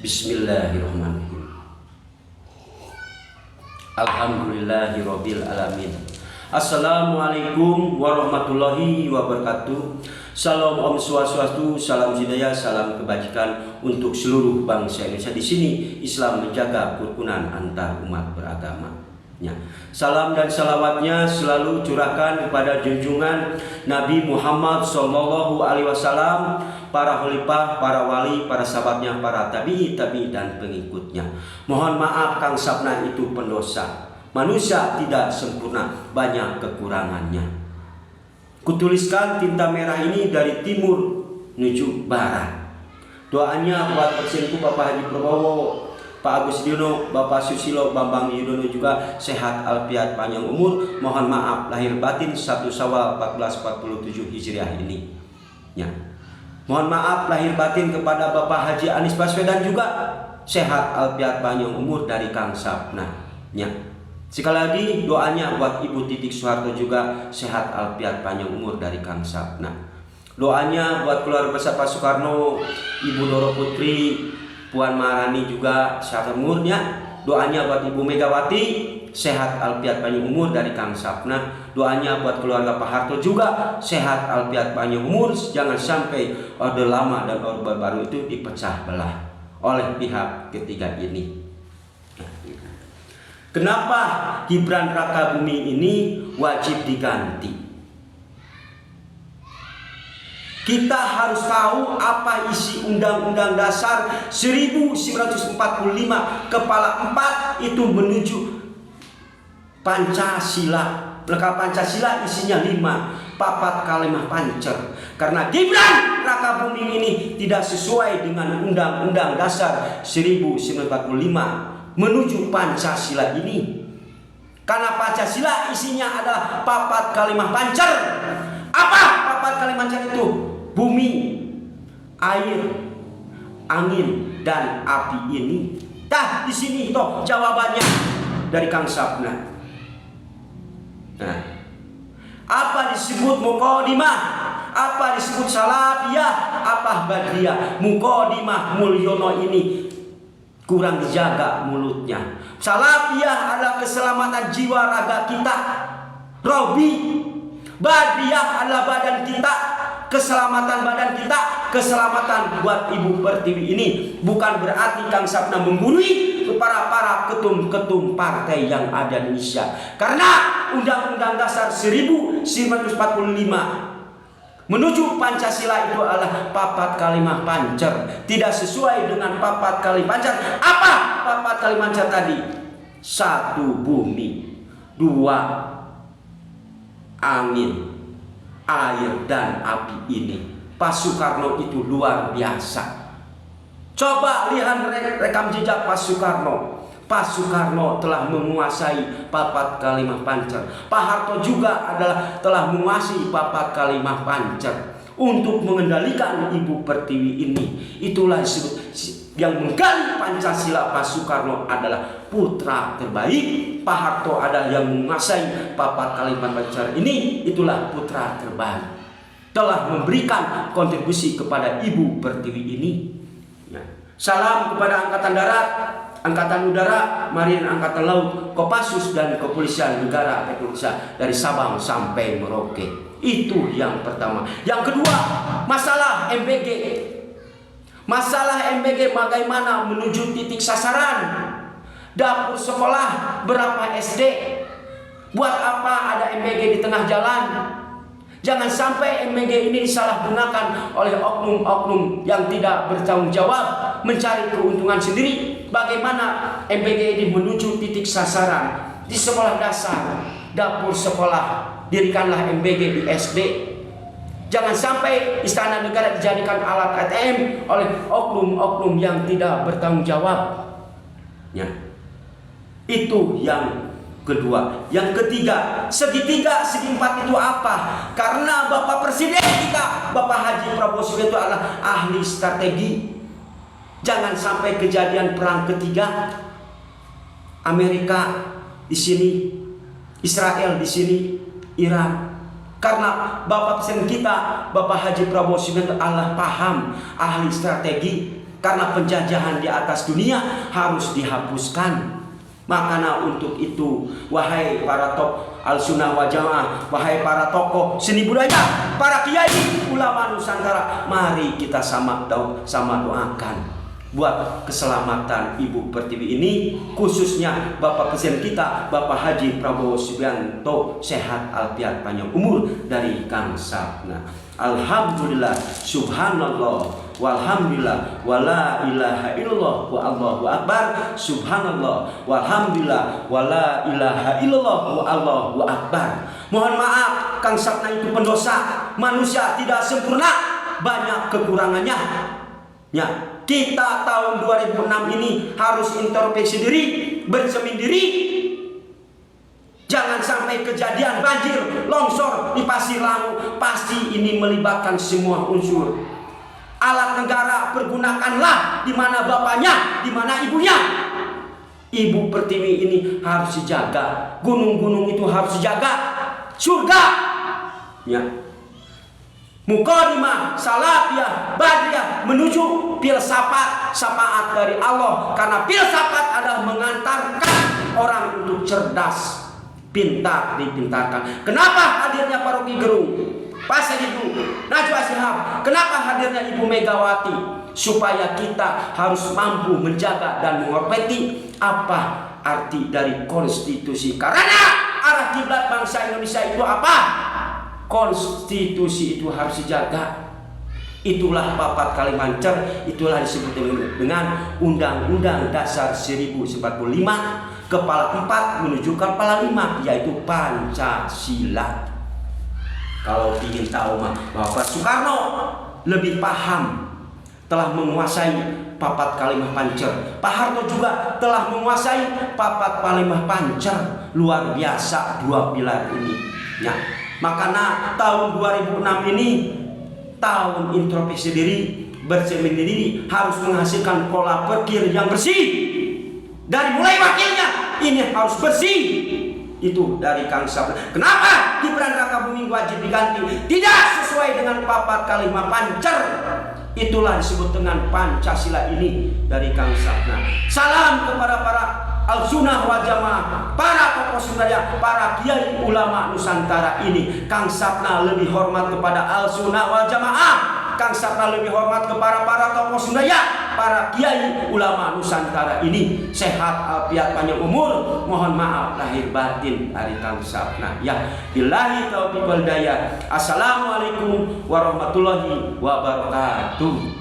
Bismillahirrahmanirrahim. Alhamdulillahirabbil alamin. Assalamualaikum warahmatullahi wabarakatuh. Salam Om Swastiastu, salam hidayah, salam kebajikan untuk seluruh bangsa Indonesia. Di sini Islam menjaga kerukunan antar umat beragama. Salam dan salawatnya selalu curahkan kepada junjungan Nabi Muhammad SAW, para khalifah, para wali, para sahabatnya, para tabi'i dan pengikutnya. Mohon maaf Kang Sapna itu pendosa. Manusia tidak sempurna, banyak kekurangannya. Kutuliskan tinta merah ini dari timur menuju barat. Doanya buat Presidenku Bapak Haji Prabowo, Pak Agus Yudhoyono, Bapak Susilo Bambang Yudhoyono juga sehat alfiat panjang umur. Mohon maaf lahir batin 1 Syawal 1447 Hijriah ini. Mohon maaf lahir batin kepada Bapak Haji Anies Baswedan juga sehat alfiat panjang umur dari Kang Sapna. Sekali lagi doanya buat Ibu Titik Soeharto juga sehat alfiat panjang umur dari Kang Sapna. Doanya buat keluarga besar Pak Soekarno, Ibu Doro Putri, Puan Maharani juga sehat umurnya. Doanya buat Ibu Megawati sehat alfiat panjang umur dari Kang Sapna. Doanya buat keluarga Pak Harto juga sehat alfiat panjang umur. Jangan sampai Orde Lama dan Orde Baru itu dipecah belah oleh pihak ketiga ini. Kenapa Gibran Rakabuming ini wajib diganti? Kita harus tahu apa isi Undang-Undang Dasar 1945 kepala 4 itu menuju Pancasila. Lengkap Pancasila isinya 5, papat kalimah pancer. Karena Gibran Rakabuming ini tidak sesuai dengan Undang-Undang Dasar 1945 menuju Pancasila ini. Karena Pancasila isinya adalah papat kalimah pancer. Apa papat kalimah pancer itu? Bumi, air, angin, dan api ini. Di sini toh jawabannya dari Kang Sapna. Apa disebut muqaddimah? Apa disebut salafiyah? Apa badriyah? Muqaddimah Mulyono ini kurang dijaga mulutnya. Salafiyah adalah keselamatan jiwa raga kita, Robi. Badriyah adalah badan kita, keselamatan badan kita, keselamatan buat Ibu Pertiwi ini. Bukan berarti Kang Sapna menggurui para ketum-ketum partai yang ada di Indonesia. Karena Undang-Undang Dasar 1945 menuju Pancasila itu adalah papat kalimah pancer. Tidak sesuai dengan papat kalimah pancer. Apa papat kalimah pancer tadi? 1 bumi, 2 angin, air, dan api ini. Pak Soekarno itu luar biasa. Coba lihat rekam jejak Pak Soekarno. Pak Soekarno telah menguasai papat kalimah pancer. Pak Harto juga telah menguasai papat kalimah pancer untuk mengendalikan Ibu Pertiwi ini. Itulah yang menggali Pancasila. Pak Soekarno adalah putra terbaik. Pak Harto adalah yang menguasai papat kalimah pancer ini. Itulah putra terbaik. Telah memberikan kontribusi kepada Ibu Pertiwi ini. Salam kepada Angkatan Darat, Angkatan Udara, Marinir, Angkatan Laut, Kopassus, dan Kepolisian Negara Republik Indonesia dari Sabang sampai Merauke. Itu yang pertama. Yang kedua, masalah MBG. Masalah MBG bagaimana menuju titik sasaran? Dapur sekolah berapa SD? Buat apa ada MBG di tengah jalan? Jangan sampai MBG ini disalahgunakan oleh oknum-oknum yang tidak bertanggung jawab mencari keuntungan sendiri. Bagaimana MBG ini menuju titik sasaran? Di sekolah dasar, dapur sekolah, dirikanlah MBG di SD. Jangan sampai Istana Negara dijadikan alat ATM oleh oknum-oknum yang tidak bertanggung jawab. Itu yang kedua. Yang ketiga, segitiga, segi empat itu apa? Karena Bapak Presiden kita, Bapak Haji Prabowo itu adalah ahli strategi. Jangan sampai kejadian perang ketiga, Amerika di sini, Israel di sini, Iran. Karena Bapak Presiden kita, Bapak Haji Prabowo itu adalah paham, ahli strategi. karena penjajahan di atas dunia harus dihapuskan. Makanya untuk itu, wahai para top Al-Sunnah wal Jamaah, wahai para tokoh seni budaya, para kiai, ulama Nusantara, mari kita sama doakan buat keselamatan Ibu Pertiwi ini, khususnya Bapak Presiden kita, Bapak Haji Prabowo Subianto, sehat alfiat panjang umur dari Kang Sapna. Alhamdulillah, subhanallah, walhamdulillah, wala ilaha illallah, wa Allahu akbar, subhanallah, walhamdulillah, wala ilaha illallah, wa Allahu akbar. Mohon maaf, Kang Sapna itu pendosa, manusia tidak sempurna, banyak kekurangannya. Ya, kita tahun 2006 ini harus introspeksi diri, bercermin diri. Jangan sampai kejadian banjir, longsor di Pasir Langu. Pasti ini melibatkan semua unsur. Alat negara pergunakanlah, di mana bapaknya, di mana ibunya. Ibu Pertiwi ini harus dijaga. Gunung-gunung itu harus dijaga. Surga. Ya. Mukadimah, salafiyah, badriyah menuju filsafat, syafaat dari Allah. Karena filsafat adalah mengantarkan orang untuk cerdas, pintar, dipintarkan. Kenapa hadirnya Paroki Gerung, Pasar Ibu, Najwa Shihab? Kenapa hadirnya Ibu Megawati? Supaya kita harus mampu menjaga dan menghormati apa arti dari konstitusi. Karena arah kiblat bangsa Indonesia itu apa? Konstitusi itu harus dijaga. Itulah papat Kalimancer, itulah disebut dengan Undang-Undang Dasar 1045, kepala 4 menuju kepala 5, yaitu Pancasila. Kalau ingin tahu Bapak Soekarno lebih paham, telah menguasai papat Kalimah Pancer. Pak Harto juga telah menguasai papat Kalimah Pancer. Luar biasa dua pilar ini. Ya. Makanya tahun 2006 ini tahun introspeksi diri, bercermin diri, harus menghasilkan pola pikir yang bersih. Dari mulai wakilnya ini harus bersih. Itu dari Kang Sapna. Kenapa Gibran Rakabuming wajib diganti? Tidak sesuai dengan papat Kalimah Pancer. Itulah disebut dengan Pancasila ini dari Kang Sapna. Salam kepada para Al-Sunnah wal Jamaah, para tokoh Sundaya, para kiai ulama Nusantara ini. Kang Sapna lebih hormat kepada Al-Sunnah wal Jamaah. Kang Sapna lebih hormat kepada para tokoh Sundaya, para kiai ulama Nusantara ini. Sehat alfiat panjang umur. Mohon maaf lahir batin dari Kang Sapna. Ya, billahi taufiq wal hidayah. Assalamualaikum warahmatullahi wabarakatuh.